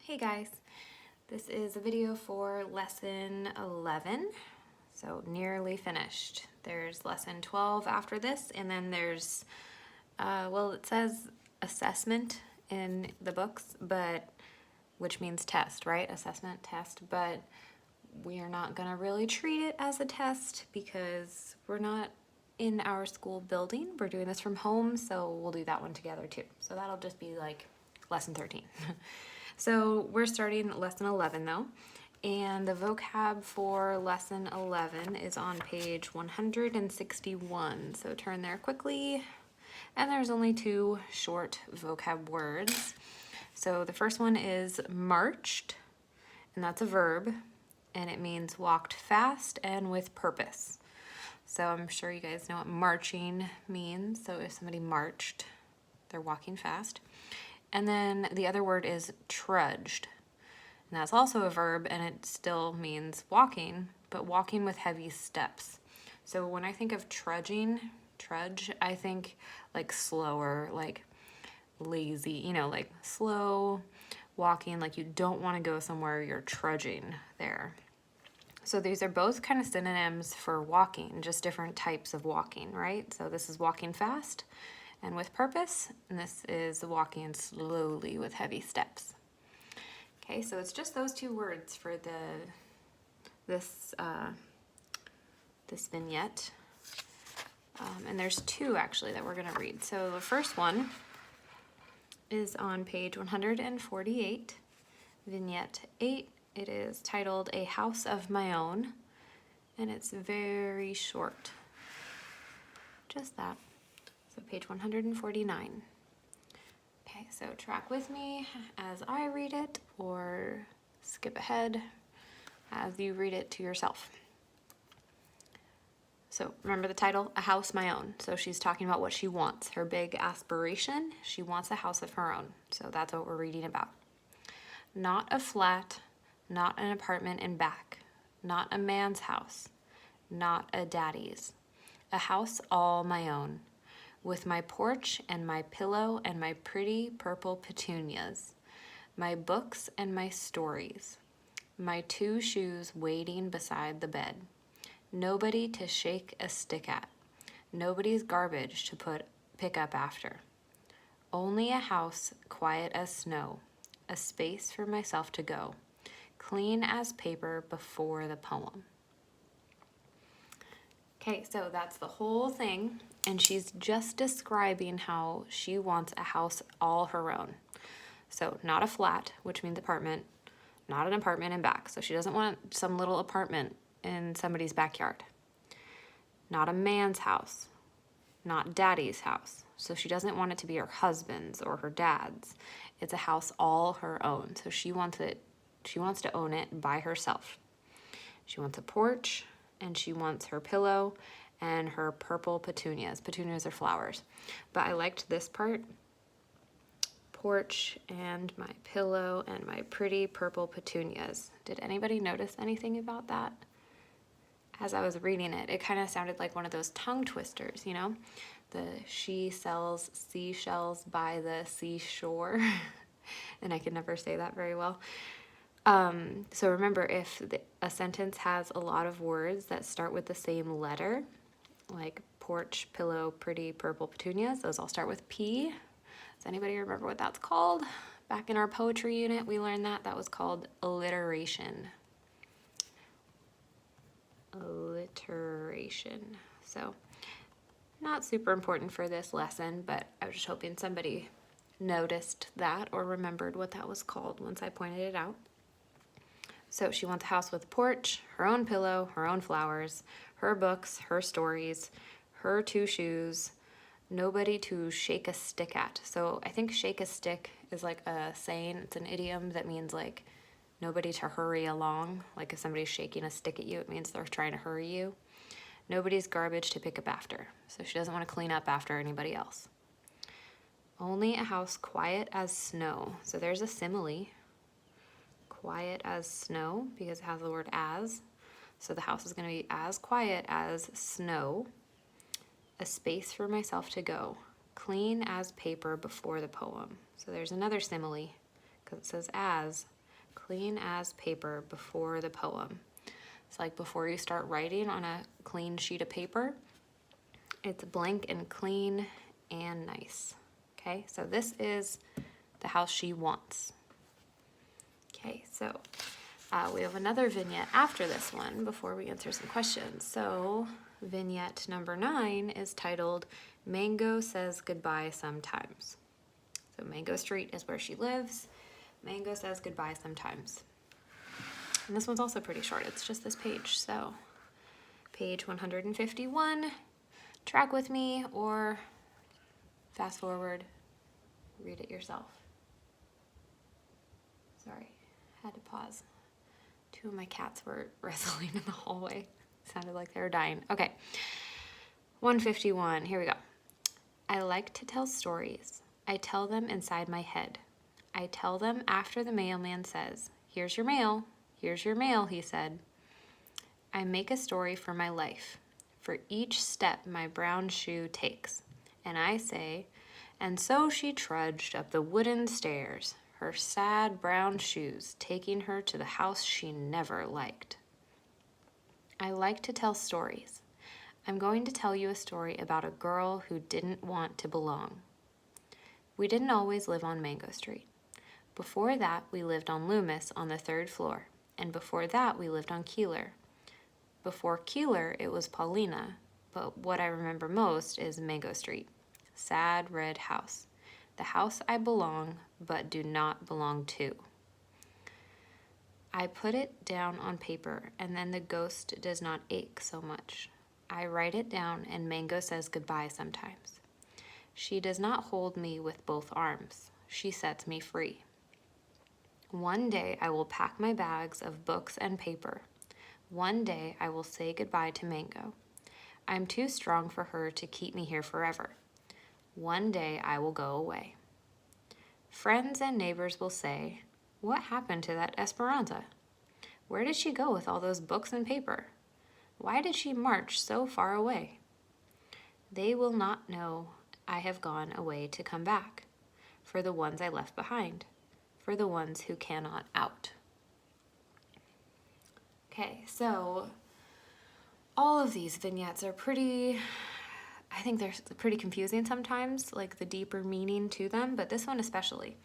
Hey guys, this is a video for lesson 11, so nearly finished. There's lesson 12 after this, and then there's, well, it says assessment in the books, but which means test, right? Assessment, test, but we are not gonna really treat it as a test because we're not in our school building. We're doing this from home, so we'll do that one together too. So that'll just be like lesson 13. So we're starting lesson 11 though, and the vocab for lesson 11 is on page 161. So turn there quickly, and there's only two short vocab words. So the first one is marched, and that's a verb, and it means walked fast and with purpose. So I'm sure you guys know what marching means. So if somebody marched, they're walking fast. And then the other word is trudged. And that's also a verb, and it still means walking, but walking with heavy steps. So when I think of trudge, I think like slower, like lazy, like slow walking, like you don't want to go somewhere, you're trudging there. So these are both kind of synonyms for walking, just different types of walking, right? So this is walking fast and with purpose, and this is walking slowly with heavy steps. Okay, so it's just those two words for this vignette, and there's two actually that we're gonna read. So the first one is on page 148, vignette 8. It is titled "A House of My Own," and it's very short. Just that. So page 149. Okay, so track with me as I read it, or skip ahead as you read it to yourself. So remember the title, A House My Own. So she's talking about what she wants, her big aspiration. She wants a house of her own. So that's what we're reading about. Not a flat, not an apartment in back, not a man's house, not a daddy's. A house all my own, with my porch and my pillow and my pretty purple petunias, my books and my stories, my two shoes waiting beside the bed, nobody to shake a stick at, nobody's garbage to pick up after, only a house quiet as snow, a space for myself to go, clean as paper before the poem. Okay, so that's the whole thing, and she's just describing how she wants a house all her own. So not a flat, which means apartment, not an apartment in back. So she doesn't want some little apartment in somebody's backyard. Not a man's house, not daddy's house. So she doesn't want it to be her husband's or her dad's. It's a house all her own. So she wants to own it by herself. She wants a porch, and she wants her pillow and her purple petunias. Petunias are flowers. But I liked this part. Porch and my pillow and my pretty purple petunias. Did anybody notice anything about that? As I was reading it, it kind of sounded like one of those tongue twisters, she sells seashells by the seashore. And I can never say that very well. So remember, if a sentence has a lot of words that start with the same letter, like porch, pillow, pretty, purple, petunias, those all start with P. Does anybody remember what that's called? Back in our poetry unit, we learned that. That was called alliteration. Alliteration. So, not super important for this lesson, but I was just hoping somebody noticed that or remembered what that was called once I pointed it out. So she wants a house with a porch, her own pillow, her own flowers, her books, her stories, her two shoes, nobody to shake a stick at. So I think shake a stick is like a saying. It's an idiom that means like nobody to hurry along. Like if somebody's shaking a stick at you, it means they're trying to hurry you. Nobody's garbage to pick up after. So she doesn't want to clean up after anybody else. Only a house quiet as snow. So there's a simile. Quiet as snow, because it has the word as. So the house is going to be as quiet as snow. A space for myself to go. Clean as paper before the poem. So there's another simile. because it says as, clean as paper before the poem. It's like before you start writing on a clean sheet of paper, it's blank and clean and nice. Okay, so this is the house she wants. Okay, so we have another vignette after this one before we answer some questions. So vignette number 9 is titled Mango Says Goodbye Sometimes. So Mango Street is where she lives. Mango says goodbye sometimes. And this one's also pretty short. It's just this page. So page 151, track with me or fast forward, read it yourself. Sorry, had to pause. 2 of my cats were wrestling in the hallway. Sounded like they were dying. Okay, 151, here we go. I like to tell stories. I tell them inside my head. I tell them after the mailman says, here's your mail, he said. I make a story for my life, for each step my brown shoe takes. And I say, and so she trudged up the wooden stairs, her sad brown shoes taking her to the house she never liked. I like to tell stories. I'm going to tell you a story about a girl who didn't want to belong. We didn't always live on Mango Street. Before that, we lived on Loomis on the 3rd floor, and before that, we lived on Keeler. Before Keeler, it was Paulina, but what I remember most is Mango Street. Sad red house. The house I belong, but do not belong to. I put it down on paper, and then the ghost does not ache so much. I write it down, and Mango says goodbye sometimes. She does not hold me with both arms. She sets me free. One day I will pack my bags of books and paper. One day I will say goodbye to Mango. I'm too strong for her to keep me here forever. One day I will go away. Friends and neighbors will say, what happened to that Esperanza? Where did she go with all those books and paper? Why did she march so far away? They will not know I have gone away to come back, for the ones I left behind, for the ones who cannot out. Okay, so all of these vignettes are I think they're pretty confusing sometimes, like the deeper meaning to them, but this one especially.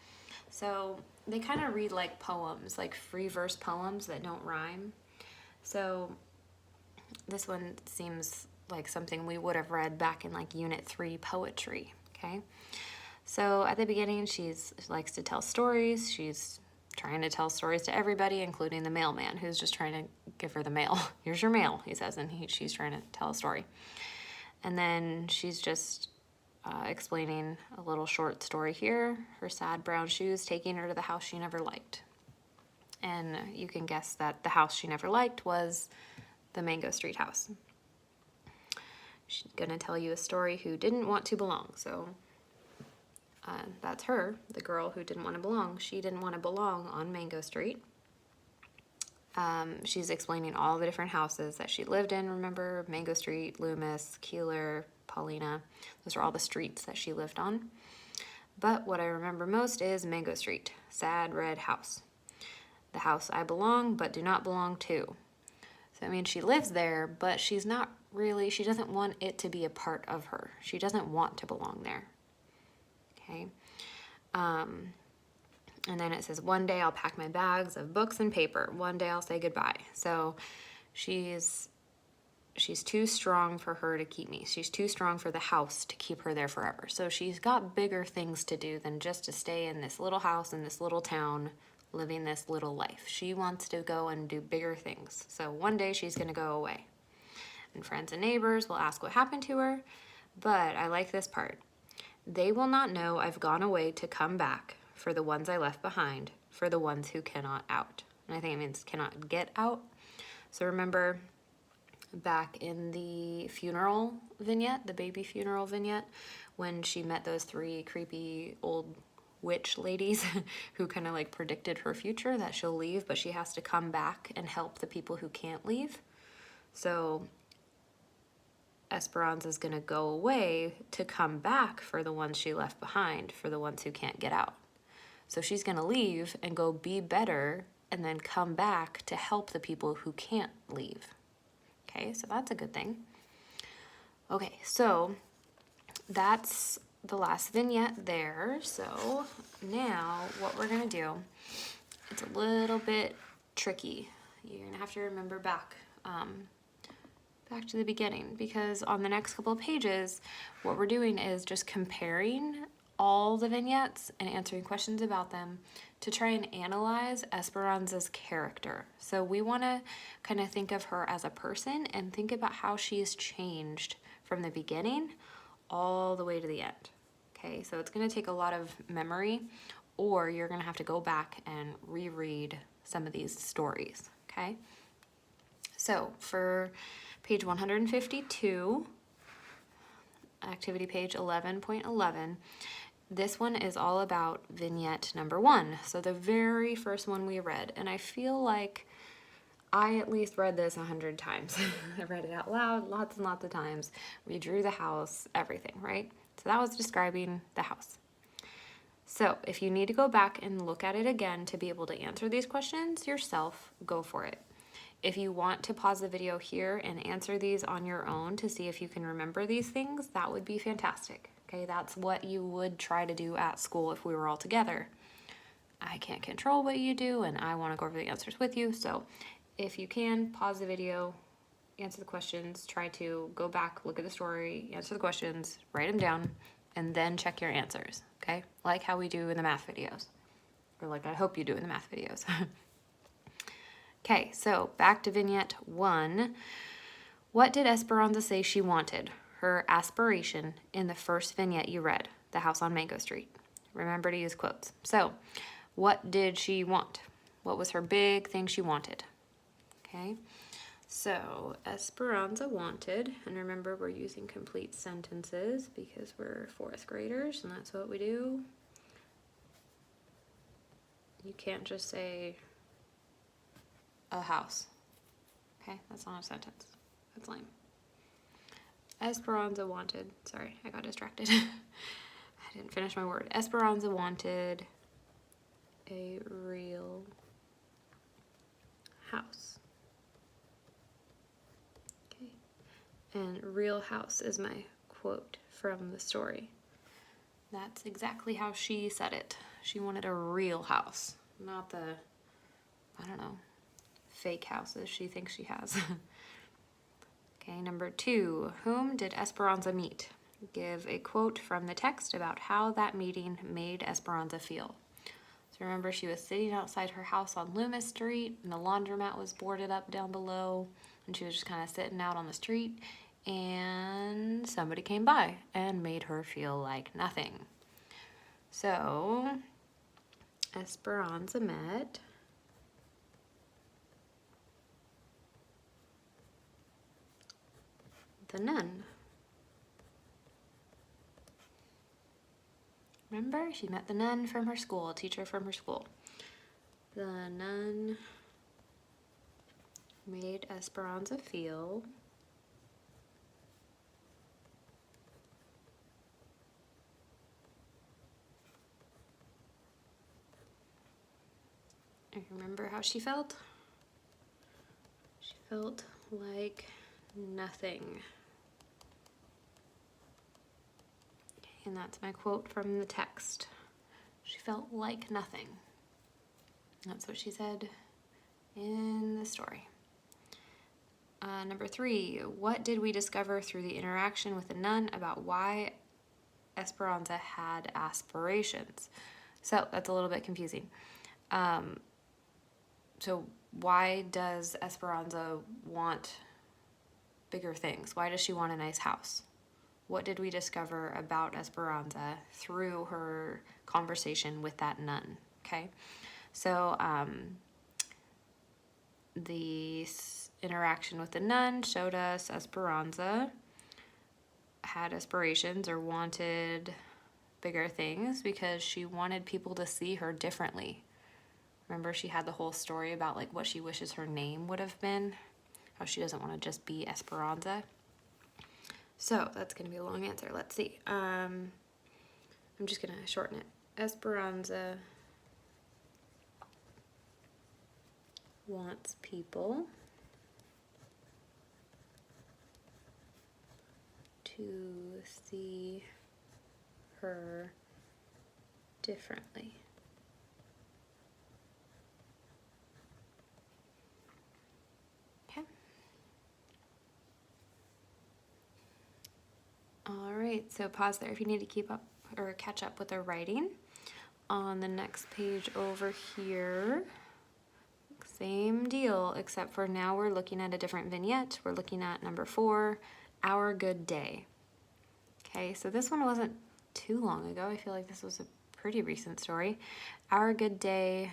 So they kind of read like poems, like free verse poems that don't rhyme. So this one seems like something we would have read back in like Unit 3 poetry, okay? So at the beginning, she likes to tell stories. She's trying to tell stories to everybody, including the mailman, who's just trying to give her the mail. Here's your mail, he says, and she's trying to tell a story. And then she's just explaining a little short story here, her sad brown shoes taking her to the house she never liked. And you can guess that the house she never liked was the Mango Street house. She's gonna tell you a story who didn't want to belong. So that's her, the girl who didn't want to belong. She didn't want to belong on Mango Street. She's explaining all the different houses that she lived in. Remember, Mango Street, Loomis, Keeler, Paulina. Those are all the streets that she lived on. But what I remember most is Mango Street, sad red house. The house I belong but do not belong to. So I mean, she lives there, but she's not really, she doesn't want it to be a part of her. She doesn't want to belong there. Okay. And then it says, one day I'll pack my bags of books and paper. One day I'll say goodbye. So she's too strong for her to keep me. She's too strong for the house to keep her there forever. So she's got bigger things to do than just to stay in this little house in this little town, living this little life. She wants to go and do bigger things. So one day she's going to go away. And friends and neighbors will ask what happened to her. But I like this part. They will not know I've gone away to come back, for the ones I left behind, for the ones who cannot out. And I think it means cannot get out. So remember back in the funeral vignette, the baby funeral vignette, when she met those 3 creepy old witch ladies who kind of like predicted her future, that she'll leave, but she has to come back and help the people who can't leave. So Esperanza's going to go away to come back for the ones she left behind, for the ones who can't get out. So she's going to leave and go be better and then come back to help the people who can't leave. Okay, so that's a good thing. Okay, so that's the last vignette there. So now what we're going to do, it's a little bit tricky. You're going to have to remember back to the beginning, because on the next couple of pages, what we're doing is just comparing all the vignettes and answering questions about them to try and analyze Esperanza's character. So we want to kind of think of her as a person and think about how she has changed from the beginning all the way to the end. Okay, so it's going to take a lot of memory, or you're going to have to go back and reread some of these stories. Okay, so for page 152, activity page 11.11, this one is all about vignette number 1. So the very first one we read, and I feel like I at least read this 100 times. I read it out loud lots and lots of times. We drew the house, everything, right? So that was describing the house. So if you need to go back and look at it again to be able to answer these questions yourself, go for it. If you want to pause the video here and answer these on your own to see if you can remember these things, that would be fantastic. Okay, that's what you would try to do at school if we were all together. I can't control what you do, and I want to go over the answers with you. So if you can, pause the video, answer the questions, try to go back, look at the story, answer the questions, write them down, and then check your answers, okay? Like how we do in the math videos, or like I hope you do in the math videos. Okay, so back to vignette 1. What did Esperanza say she wanted? Her aspiration in the first vignette you read, the house on Mango Street. Remember to use quotes. So, what did she want? What was her big thing she wanted? Okay, so Esperanza wanted, and remember we're using complete sentences because we're 4th graders and that's what we do. You can't just say a house. Okay, that's not a sentence. That's lame. Esperanza wanted, sorry, I got distracted. I didn't finish my word. Esperanza wanted a real house. Okay, and real house is my quote from the story. That's exactly how she said it. She wanted a real house, not the, I don't know, fake houses she thinks she has. Okay, number 2, whom did Esperanza meet? Give a quote from the text about how that meeting made Esperanza feel. So remember, she was sitting outside her house on Loomis Street, and the laundromat was boarded up down below, and she was just kind of sitting out on the street, and somebody came by and made her feel like nothing. So Esperanza met the nun. Remember, she met the nun from her school, a teacher from her school. The nun made Esperanza feel I remember how she felt. She felt like nothing. And that's my quote from the text. She felt like nothing. That's what she said in the story. Number 3, what did we discover through the interaction with the nun about why Esperanza had aspirations? So that's a little bit confusing. So why does Esperanza want bigger things? Why does she want a nice house? What did we discover about Esperanza through her conversation with that nun? Okay, so the interaction with the nun showed us Esperanza had aspirations or wanted bigger things because she wanted people to see her differently. Remember, she had the whole story about like what she wishes her name would have been, how she doesn't want to just be Esperanza. So that's going to be a long answer. Let's see. I'm just going to shorten it. Esperanza wants people to see her differently. Okay. All right, so pause there if you need to keep up or catch up with the writing. On the next page over here, same deal, except for now we're looking at a different vignette. We're looking at number 4, Our Good Day. Okay, so this one wasn't too long ago. I feel like this was a pretty recent story. Our Good Day,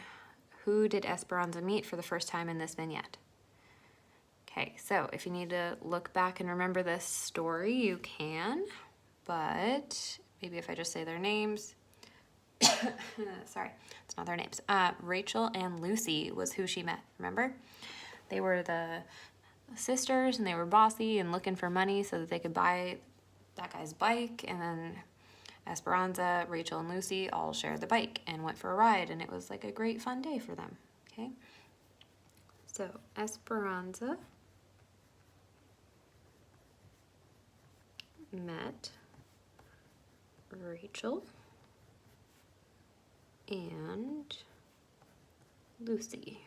who did Esperanza meet for the first time in this vignette? Okay, so if you need to look back and remember this story, you can, but maybe if I just say their names. Sorry, it's not their names. Rachel and Lucy was who she met, remember? They were the sisters and they were bossy and looking for money so that they could buy that guy's bike, and then Esperanza, Rachel, and Lucy all shared the bike and went for a ride, and it was like a great fun day for them, okay? So Esperanza met Rachel and Lucy.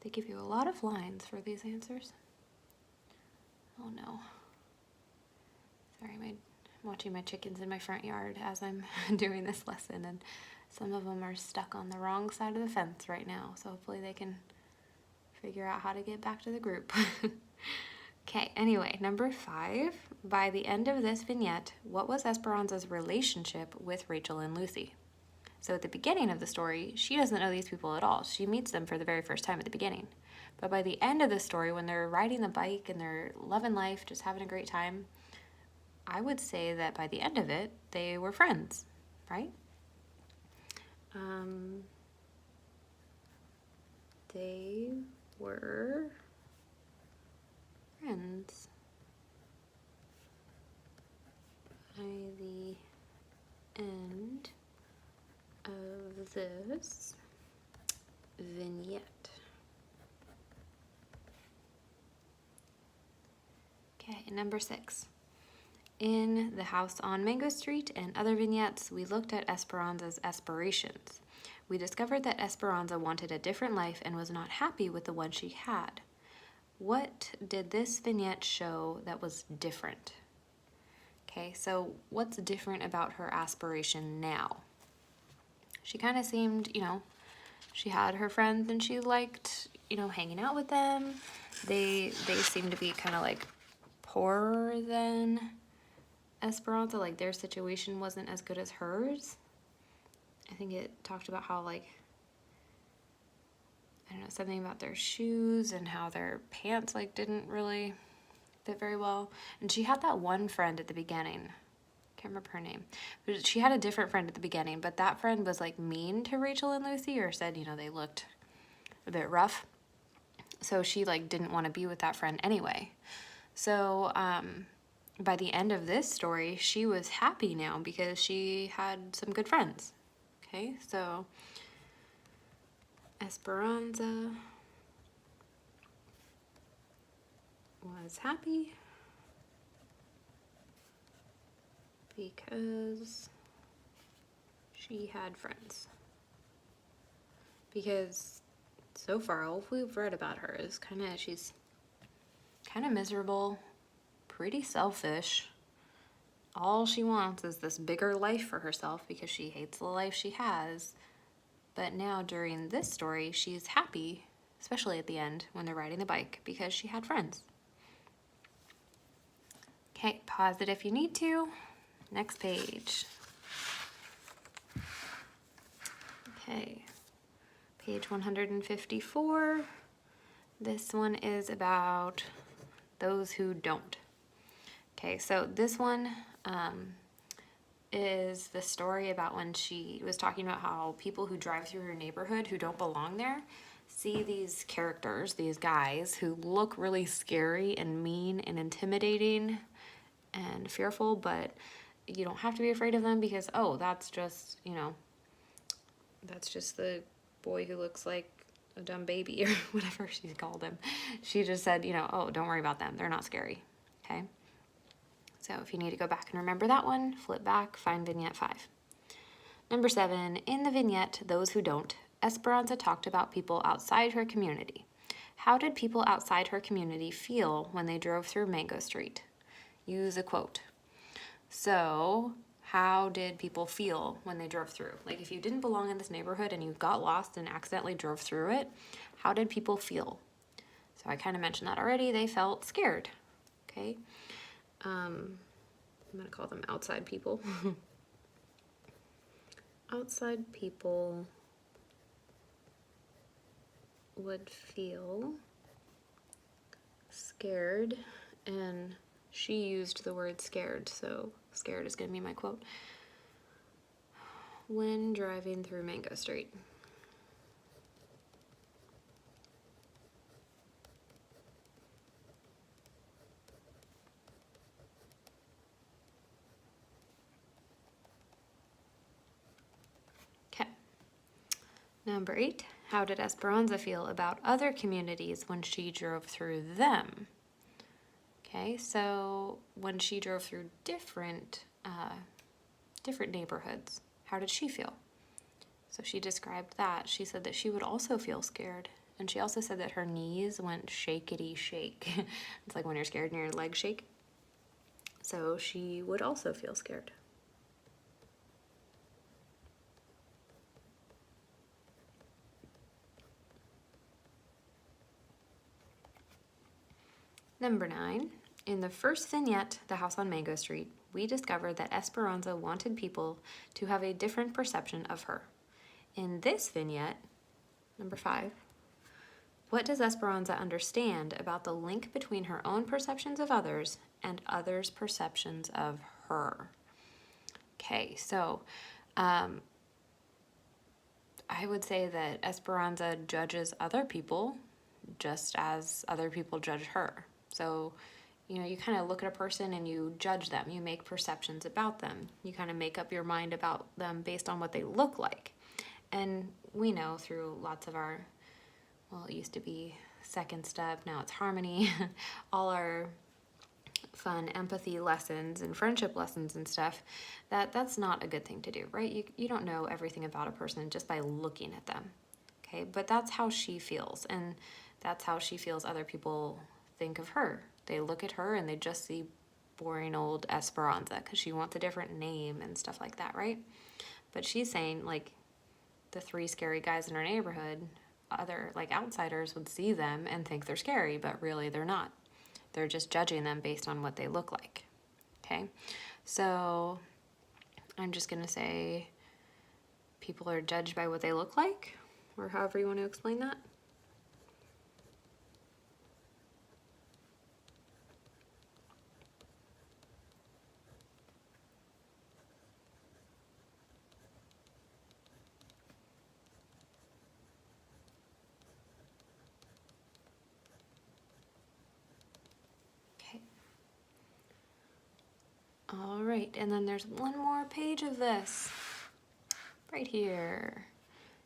They give you a lot of lines for these answers. Oh no. Sorry, I'm watching my chickens in my front yard as I'm doing this lesson, and some of them are stuck on the wrong side of the fence right now, so hopefully they can figure out how to get back to the group. Okay, anyway, number 5. By the end of this vignette, what was Esperanza's relationship with Rachel and Lucy? So at the beginning of the story, she doesn't know these people at all. She meets them for the very first time at the beginning. But by the end of the story, when they're riding the bike and they're loving life, just having a great time, I would say that by the end of it, they were friends, right? They were friends by the end of this vignette. Okay, number 6. In The House on Mango Street and other vignettes, we looked at Esperanza's aspirations. We discovered that Esperanza wanted a different life and was not happy with the one she had. What did this vignette show that was different? Okay, so what's different about her aspiration now? She kind of seemed, she had her friends and she liked, hanging out with them. They seemed to be kind of like poorer than Esperanza, like their situation wasn't as good as hers. I think it talked about how, like, I don't know, something about their shoes and how their pants, like, didn't really fit very well. And she had that one friend at the beginning. Can't remember her name. But she had a different friend at the beginning, but that friend was, like, mean to Rachel and Lucy, or said, they looked a bit rough. So she, like, didn't want to be with that friend anyway. So, by the end of this story, she was happy now because she had some good friends. Okay, so Esperanza was happy because she had friends. Because so far, all we've read about her is she's kind of miserable, pretty selfish. All she wants is this bigger life for herself because she hates the life she has. But now during this story, she's happy, especially at the end when they're riding the bike, because she had friends. Okay, pause it if you need to. Next page. Okay, page 154. This one is about those who don't. Okay, so this one is the story about when she was talking about how people who drive through her neighborhood who don't belong there see these characters, these guys who look really scary and mean and intimidating and fearful, but you don't have to be afraid of them because, oh, that's just, that's just the boy who looks like a dumb baby or whatever she called him. She just said, you know, oh, don't worry about them. They're not scary. Okay. So if you need to go back and remember that one, flip back, find vignette 5. Number 7, in the vignette, Those Who Don't, Esperanza talked about people outside her community. How did people outside her community feel when they drove through Mango Street? Use a quote. So, how did people feel when they drove through? Like if you didn't belong in this neighborhood and you got lost and accidentally drove through it, how did people feel? So I kind of mentioned that already. They felt scared. Okay. I'm going to call them outside people. Outside people would feel scared, and she used the word scared, so scared is going to be my quote. When driving through Mango Street. Okay. Number 8, how did Esperanza feel about other communities when she drove through them? Okay, so when she drove through different neighborhoods, how did she feel? So she described that. She said that she would also feel scared. And she also said that her knees went shakety shake. It's like when you're scared and your legs shake. So she would also feel scared. Number 9, in the first vignette, The House on Mango Street, we discovered that Esperanza wanted people to have a different perception of her. In this vignette, number 5, what does Esperanza understand about the link between her own perceptions of others and others' perceptions of her? Okay, so I would say that Esperanza judges other people just as other people judge her. So, you know, you kind of look at a person and you judge them. You make perceptions about them. You kind of make up your mind about them based on what they look like. And we know through lots of our, well, it used to be second step, now it's harmony, all our fun empathy lessons and friendship lessons and stuff, that's not a good thing to do, right? You don't know everything about a person just by looking at them. Okay, but that's how she feels, and that's how she feels other people think of her. They look at her and they just see boring old Esperanza because she wants a different name and stuff like that, right? But she's saying, like, the 3 scary guys in her neighborhood, other, like, outsiders would see them and think they're scary, but really they're not. They're just judging them based on what they look like. Okay, so I'm just going to say people are judged by what they look like, or however you want to explain that. Okay. All right, and then there's one more page of this right here,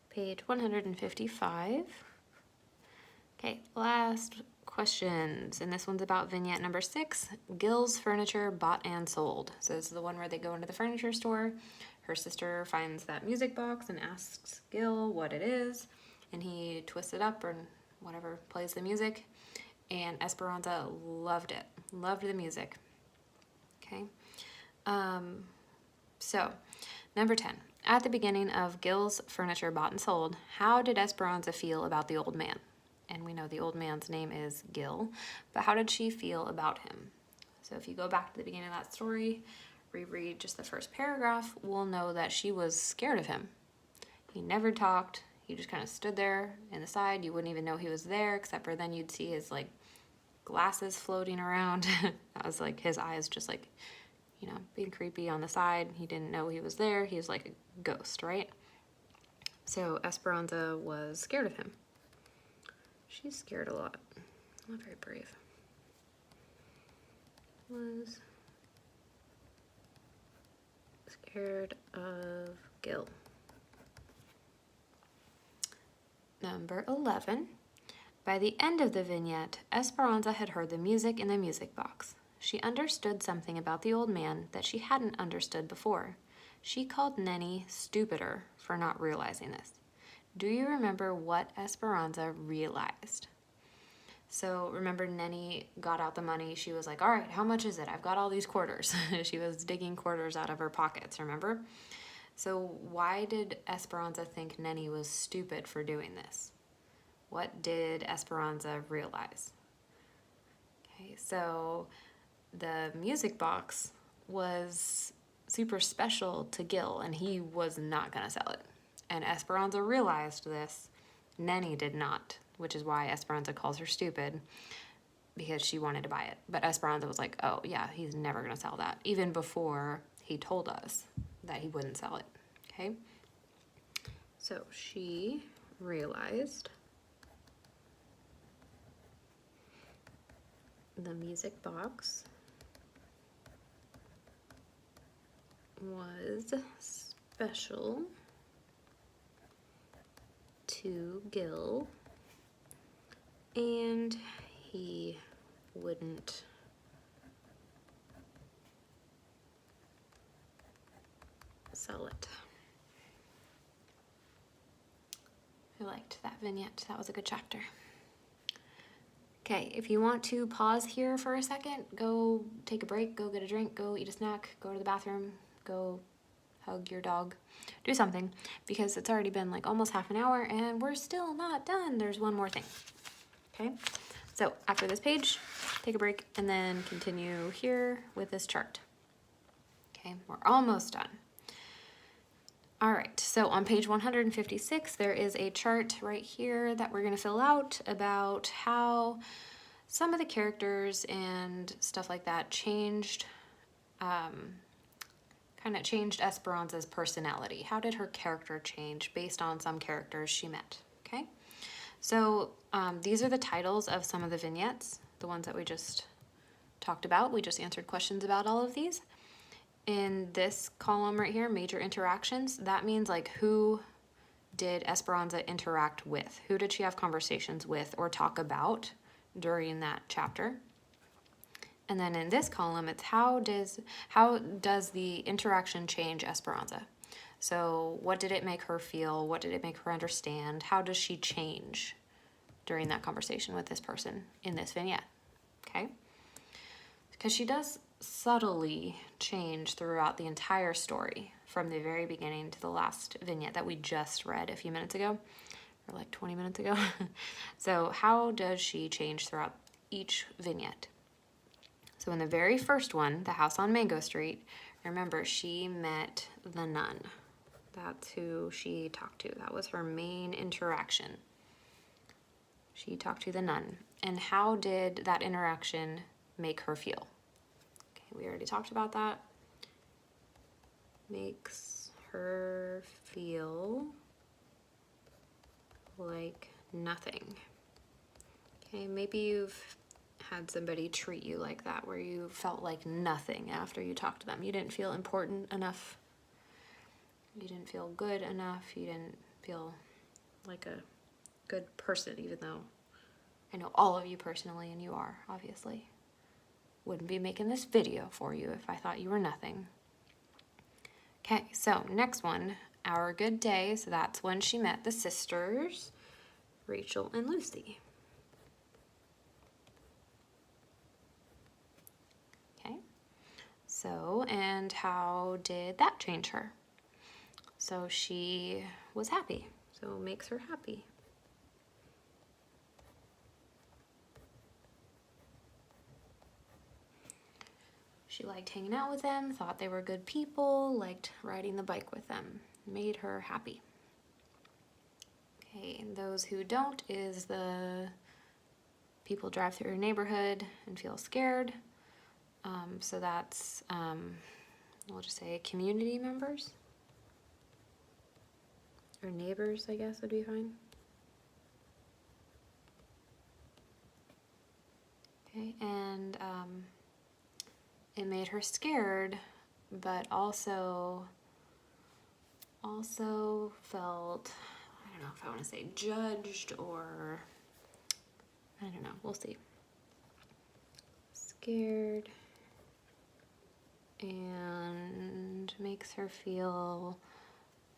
page 155. Okay, last questions, and this one's about vignette number 6, Gil's Furniture Bought and Sold. So this is the one where they go into the furniture store. Her sister finds that music box and asks Gil what it is, and he twists it up or whatever, plays the music, and Esperanza loved it, loved the music. Okay, so number 10, at the beginning of Gil's Furniture Bought and Sold, how did Esperanza feel about the old man? And we know the old man's name is Gil, but how did she feel about him? So if you go back to the beginning of that story, reread just the first paragraph, we'll know that she was scared of him. He never talked. He just kind of stood there in the side. You wouldn't even know he was there, except for then you'd see his, like, glasses floating around. That was like his eyes just, like, you know, being creepy on the side. He didn't know he was there. He was like a ghost, right? So Esperanza was scared of him. She's scared a lot. Not very brave. Was scared of Gil. Number 11. By the end of the vignette, Esperanza had heard the music in the music box. She understood something about the old man that she hadn't understood before. She called Nenny stupider for not realizing this. Do you remember what Esperanza realized? So remember, Nenny got out the money. She was like, all right, how much is it? I've got all these quarters. She was digging quarters out of her pockets, remember? So why did Esperanza think Nenny was stupid for doing this? What did Esperanza realize? Okay, so the music box was super special to Gil, and he was not going to sell it. And Esperanza realized this. Nenny did not, which is why Esperanza calls her stupid, because she wanted to buy it. But Esperanza was like, oh, yeah, he's never going to sell that, even before he told us that he wouldn't sell it. Okay? So she realized the music box was special to Gil, and he wouldn't sell it. I liked that vignette. That was a good chapter. Okay, if you want to pause here for a second, go take a break, go get a drink, go eat a snack, go to the bathroom, go hug your dog, do something, because it's already been like almost half an hour and we're still not done. There's one more thing. Okay, so after this page, take a break and then continue here with this chart. Okay, we're almost done. All right, so on page 156, there is a chart right here that we're going to fill out about how some of the characters and stuff like that changed, kind of changed Esperanza's personality. How did her character change based on some characters she met? Okay, so these are the titles of some of the vignettes, the ones that we just talked about. We just answered questions about all of these. In this column right here, major interactions, that means like who did Esperanza interact with? Who did she have conversations with or talk about during that chapter? And then in this column, it's how does the interaction change Esperanza? So what did it make her feel? What did it make her understand? How does she change during that conversation with this person in this vignette? Okay? Because she does subtly change throughout the entire story from the very beginning to the last vignette that we just read a few minutes ago, or like 20 minutes ago. So how does she change throughout each vignette? So in the very first one, the house on Mango Street, remember she met the nun. That's who she talked to. That was her main interaction. She talked to the nun. And how did that interaction make her feel? We already talked about that. Makes her feel like nothing. Okay, maybe you've had somebody treat you like that, where you felt like nothing after you talked to them. You didn't feel important enough. You didn't feel good enough. You didn't feel like a good person, even though I know all of you personally, and you are, obviously. Wouldn't be making this video for you if I thought you were nothing. Okay, so next one, Our Good Day. So that's when she met the sisters, Rachel and Lucy. Okay, so, and how did that change her? So she was happy, so it makes her happy. She liked hanging out with them, thought they were good people, liked riding the bike with them. Made her happy. Okay, and those who don't is the people drive through your neighborhood and feel scared. So that's, we'll just say community members. Or neighbors, I guess, would be fine. Okay, and it made her scared, but also felt, I don't know if I want to say judged or, I don't know, we'll see. Scared and makes her feel,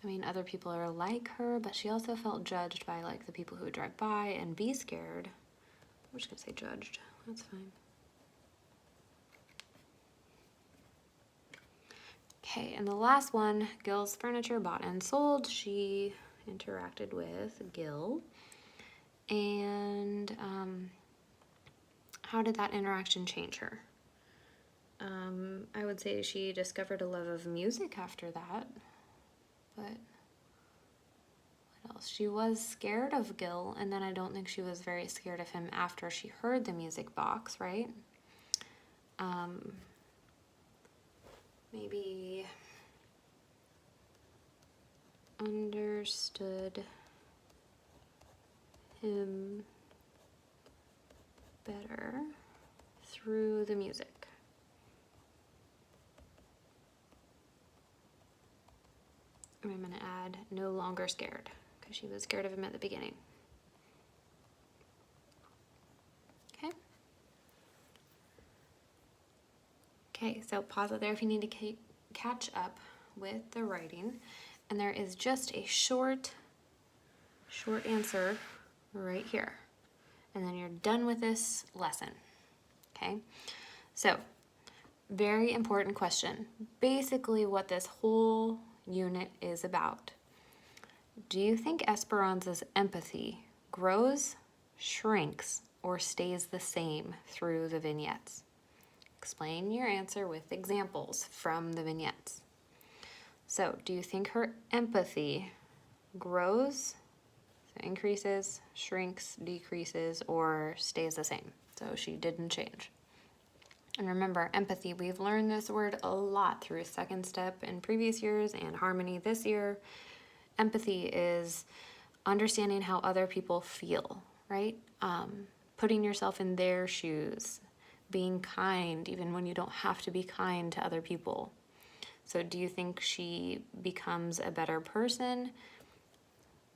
I mean, other people are like her, but she also felt judged by like the people who would drive by and be scared. I'm just gonna say judged, that's fine. Okay, and the last one, Gil's furniture bought and sold. She interacted with Gil. And how did that interaction change her? I would say she discovered a love of music after that. But what else? She was scared of Gil, and then I don't think she was very scared of him after she heard the music box, right? Maybe understood him better through the music. And I'm going to add no longer scared, because she was scared of him at the beginning. Okay. Okay, so pause it there if you need to catch up with the writing. And there is just a short answer right here. And then you're done with this lesson. Okay? So, very important question. Basically what this whole unit is about. Do you think Esperanza's empathy grows, shrinks, or stays the same through the vignettes? Explain your answer with examples from the vignettes. So, do you think her empathy grows, so increases, shrinks, decreases, or stays the same? So she didn't change. And remember, empathy, we've learned this word a lot through second step in previous years and harmony this year. Empathy is understanding how other people feel, right? Putting yourself in their shoes, being kind even when you don't have to be kind to other people. So do you think she becomes a better person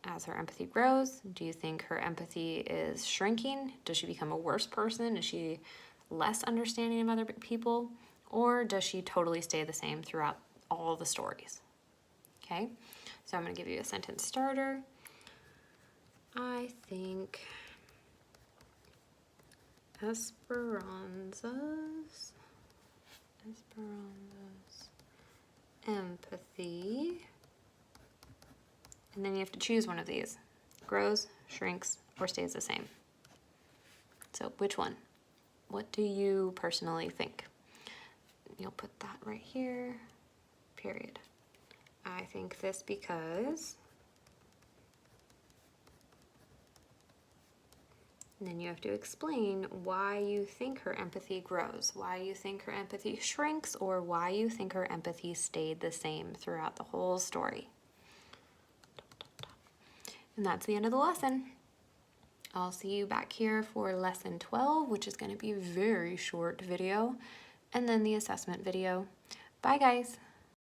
as her empathy grows? Do you think her empathy is shrinking? Does she become a worse person? Is she less understanding of other people? Or does she totally stay the same throughout all the stories? Okay, so I'm going to give you a sentence starter. I think Esperanza's empathy, and then you have to choose one of these. Grows, shrinks, or stays the same. So which one? What do you personally think? You'll put that right here, period. I think this because, and then you have to explain why you think her empathy grows, why you think her empathy shrinks, or why you think her empathy stayed the same throughout the whole story. And that's the end of the lesson. I'll see you back here for lesson 12, which is going to be a very short video, and then the assessment video. Bye, guys.